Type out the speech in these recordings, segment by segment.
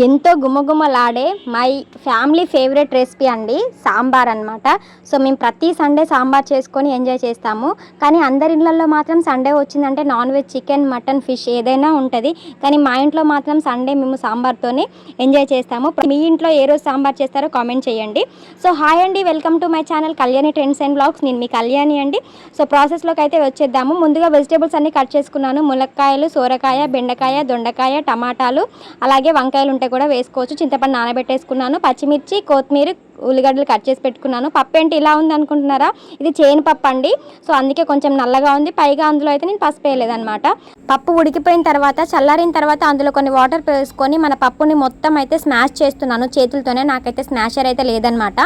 ఎంతో గుమగుమలాడే my family favourite recipe అండి సాంబార్ అనమాట. సో మేము ప్రతి సండే సాంబార్ చేసుకొని ఎంజాయ్ చేస్తాము. కానీ అందరి ఇళ్ళల్లో మాత్రం సండే వచ్చిందంటే non veg chicken mutton fish ఏదైనా ఉంటుంది. కానీ మా ఇంట్లో మాత్రం సండే మేము సాంబార్తోనే ఎంజాయ్ చేస్తాము. మీ ఇంట్లో ఏ రోజు సాంబార్ చేస్తారో కామెంట్ చేయండి. సో హాయ్ అండి, welcome to my channel Kalyani trends and blogs. నేను మీ కళ్యాణి అండి. సో ప్రాసెస్లోకి అయితే వచ్చేద్దాము. ముందుగా వెజిటేబుల్స్ అన్ని కట్ చేసుకున్నాను. ములక్కాయలు, సోరకాయ, బెండకాయ, దొండకాయ, టమాటాలు, అలాగే వంకాయలు ఉంటే కూడా వేసుకోవచ్చు. చింతపండు నానబెట్టేసుకున్నాను. పచ్చిమిర్చి, కొత్తిమీర, ఉల్లిగడ్డలు కట్ చేసి పెట్టుకున్నాను. పప్పు ఏంటి ఇలా ఉంది అనుకుంటున్నారా? ఇది చేను పప్పు అండి. సో అందుకే కొంచెం నల్లగా ఉంది. పైగా అందులో అయితే నేను పసుపు వేయలేదనమాట. పప్పు ఉడికిపోయిన తర్వాత చల్లారిన తర్వాత అందులో కొన్ని వాటర్ వేసుకొని మన పప్పుని మొత్తం అయితే స్మాష్ చేస్తున్నాను చేతులతోనే. నాకైతే స్మాషర్ అయితే లేదనమాట.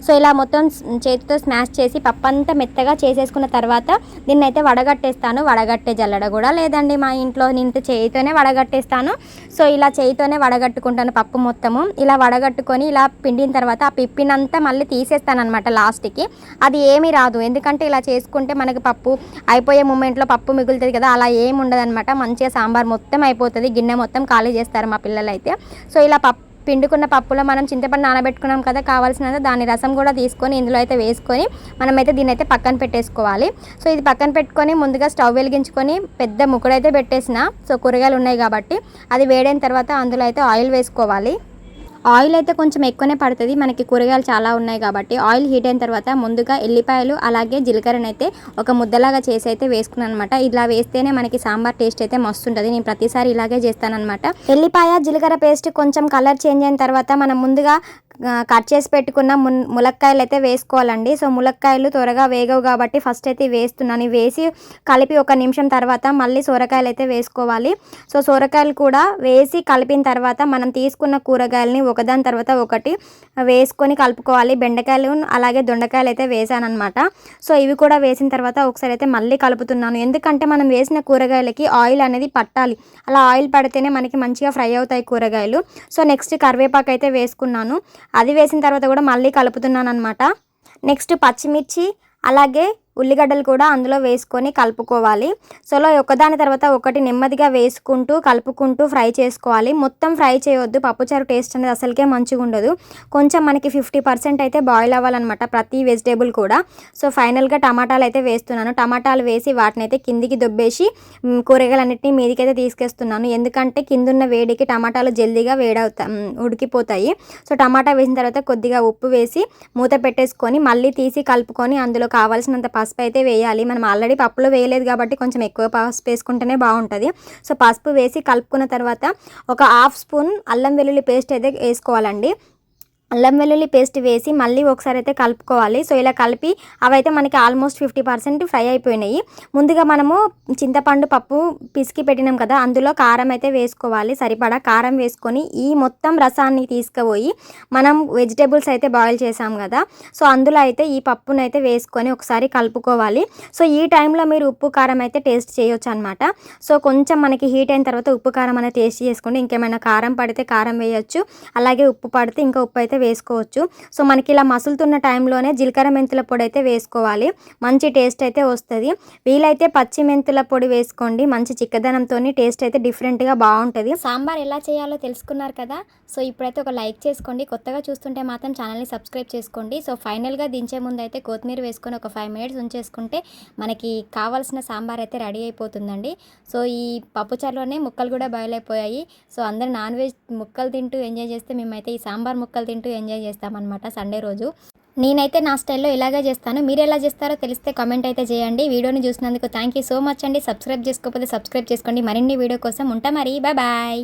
సో ఇలా మొత్తం చేతితో స్మాష్ చేసి పప్పు అంతా మెత్తగా చేసేసుకున్న తర్వాత దీన్ని అయితే వడగట్టేస్తాను. వడగట్టే జల్లడ కూడా లేదండి మా ఇంట్లో, నేను చేయితోనే వడగట్టేస్తాను. సో ఇలా చేయితోనే వడగట్టుకుంటాను పప్పు మొత్తము. ఇలా వడగట్టుకొని ఇలా పిండిన తర్వాత ఆ పిప్పినంతా మళ్ళీ తీసేస్తానమాట లాస్ట్కి. అది ఏమీ రాదు, ఎందుకంటే ఇలా చేసుకుంటే మనకి పప్పు అయిపోయే మూమెంట్లో పప్పు మిగులుతుంది కదా, అలా ఏమి ఉండదన్నమాట. మంచిగా సాంబార్ మొత్తం అయిపోతుంది. గిన్నె మొత్తం ఖాళీ చేస్తారు మా పిల్లలు అయితే. సో ఇలా పిండుకున్న పప్పులో మనం చింతపండు నానబెట్టుకున్నాం కదా, కావాల్సినంత దాని రసం కూడా తీసుకొని ఇందులో అయితే వేసుకొని మనమైతే దీన్ని అయితే పక్కన పెట్టేసుకోవాలి. సో ఇది పక్కన పెట్టుకొని ముందుగా స్టవ్ వెలిగించుకొని పెద్ద ముక్కడైతే పెట్టేసిన. సో కూరగాయలు ఉన్నాయి కాబట్టి అది వేడైన తర్వాత అందులో అయితే ఆయిల్ వేసుకోవాలి. ఆయిల్ అయితే కొంచెం ఎక్కువనే పడుతుంది, మనకి కూరగాయలు చాలా ఉన్నాయి కాబట్టి. ఆయిల్ హీట్ అయిన తర్వాత ముందుగా ఎల్లిపాయలు అలాగే జీలకర్రను అయితే ఒక ముద్దలాగా చేసి అయితే వేసుకున్నాను అనమాట. ఇలా వేస్తేనే మనకి సాంబార్ టేస్ట్ అయితే మస్తు ఉంటుంది. నేను ప్రతిసారి ఇలాగే చేస్తానన్నమాట. ఎల్లిపాయ జీలకర్ర పేస్ట్ కొంచెం కలర్ చేంజ్ అయిన తర్వాత మనం ముందుగా కట్ చేసి పెట్టుకున్న ములక్కాయలు అయితే వేసుకోవాలండి. సో ములక్కాయలు త్వరగా వేగవు కాబట్టి ఫస్ట్ అయితే వేస్తున్నాను. వేసి కలిపి ఒక నిమిషం తర్వాత మళ్ళీ సొరకాయలు అయితే వేసుకోవాలి. సో సొరకాయలు కూడా వేసి కలిపిన తర్వాత మనం తీసుకున్న కూరగాయలని ఒకదాని తర్వాత ఒకటి వేసుకొని కలుపుకోవాలి. బెండకాయలు అలాగే దొండకాయలు అయితే వేసాను అనమాట. సో ఇవి కూడా వేసిన తర్వాత ఒకసారి అయితే మళ్ళీ కలుపుతున్నాను. ఎందుకంటే మనం వేసిన కూరగాయలకి ఆయిల్ అనేది పట్టాలి. అలా ఆయిల్ పడితేనే మనకి మంచిగా ఫ్రై అవుతాయి కూరగాయలు. సో నెక్స్ట్ కరివేపాకు అయితే వేసుకున్నాను. అది వేసిన తర్వాత కూడా మళ్ళీ కలుపుతున్నాను అనమాట. నెక్స్ట్ పచ్చిమిర్చి అలాగే ఉల్లిగడ్డలు కూడా అందులో వేసుకొని కలుపుకోవాలి. సో ఒకదాని తర్వాత ఒకటి నెమ్మదిగా వేసుకుంటూ కలుపుకుంటూ ఫ్రై చేసుకోవాలి. మొత్తం ఫ్రై చేయొద్దు, పప్పుచారు టేస్ట్ అనేది అసలుకే మంచిగా ఉండదు. కొంచెం మనకి 50% అయితే బాయిల్ అవ్వాలన్నమాట ప్రతి వెజిటేబుల్ కూడా. సో ఫైనల్గా టమాటాలు అయితే వేస్తున్నాను. టమాటాలు వేసి వాటిని అయితే కిందికి దొబ్బేసి కూరగాయలన్నింటినీ మీదికైతే తీసుకెస్తున్నాను. ఎందుకంటే కిందున్న వేడికి టమాటాలు జల్దీగా ఉడికిపోతాయి. సో టమాటా వేసిన తర్వాత కొద్దిగా ఉప్పు వేసి మూత పెట్టేసుకొని మళ్ళీ తీసి కలుపుకొని అందులో కావాల్సినంత పసుపు అయితే వేయాలి. మనం ఆల్రెడీ పప్పులో వేయలేదు కాబట్టి కొంచెం ఎక్కువ పసుపు వేసుకుంటేనే బాగుంటుంది. సో పసుపు వేసి కలుపుకున్న తర్వాత ఒక 1/2 స్పూన్ అల్లం వెల్లుల్లి పేస్ట్ అయితే వేసుకోవాలండి. అల్లం వెల్లుల్లి పేస్ట్ వేసి మళ్ళీ ఒకసారి అయితే కలుపుకోవాలి. సో ఇలా కలిపి అవైతే మనకి ఆల్మోస్ట్ 50% ఫ్రై అయిపోయినాయి. ముందుగా మనము చింతపండు పప్పు పిసికి పెట్టినాం కదా, అందులో కారం అయితే వేసుకోవాలి. సరిపడా కారం వేసుకొని ఈ మొత్తం రసాన్ని తీసుకుపోయి మనం వెజిటేబుల్స్ అయితే బాయిల్ చేసాం కదా, సో అందులో అయితే ఈ పప్పును అయితే వేసుకొని ఒకసారి కలుపుకోవాలి. సో ఈ టైంలో మీరు ఉప్పు కారం అయితే టేస్ట్ చేయొచ్చు అనమాట. సో కొంచెం మనకి హీట్ అయిన తర్వాత ఉప్పు కారం అనేది టేస్ట్ చేసుకోండి. ఇంకేమైనా కారం పడితే కారం వేయచ్చు, అలాగే ఉప్పు పడితే ఇంకా ఉప్పు అయితే వేసుకోవచ్చు. సో మనకి ఇలా మసులుతున్న టైంలోనే జీలకర్ర మెంతుల పొడి అయితే వేసుకోవాలి. మంచి టేస్ట్ అయితే వస్తుంది. వీలైతే పచ్చి మెంతుల పొడి వేసుకోండి. మంచి చిక్కదనంతో టేస్ట్ అయితే డిఫరెంట్గా బాగుంటుంది. సాంబార్ ఎలా చేయాలో తెలుసుకున్నారు కదా. సో ఇప్పుడైతే ఒక లైక్ చేసుకోండి. కొత్తగా చూస్తుంటే మాత్రం ఛానల్ని సబ్స్క్రైబ్ చేసుకోండి. సో ఫైనల్గా దించే ముందు అయితే కొత్తిమీర వేసుకొని ఒక 5 minutes ఉంచేసుకుంటే మనకి కావాల్సిన సాంబార్ అయితే రెడీ అయిపోతుందండి. సో ఈ పప్పుచారులోనే ముక్కలు కూడా బాయిల్ అయిపోయాయి. సో అందరూ నాన్ వెజ్ ముక్కలు తింటూ ఎంజాయ్ చేస్తే మేమైతే ఈ సాంబార్ ముక్కలు తింటూ ఎంజాయ్ చేస్తామన్నమాట సండే రోజు. నేనైతే నా స్టైల్లో ఇలాగే చేస్తాను. మీరు ఎలా చేస్తారో తెలిస్తే కామెంట్ అయితే చేయండి. వీడియోని చూసినందుకు థ్యాంక్ యూ సో మచ్ అండి. సబ్స్క్రైబ్ చేసుకోకపోతే సబ్స్క్రైబ్ చేసుకోండి. మరిన్ని వీడియో కోసం ఉంటా మరి. బాయ్.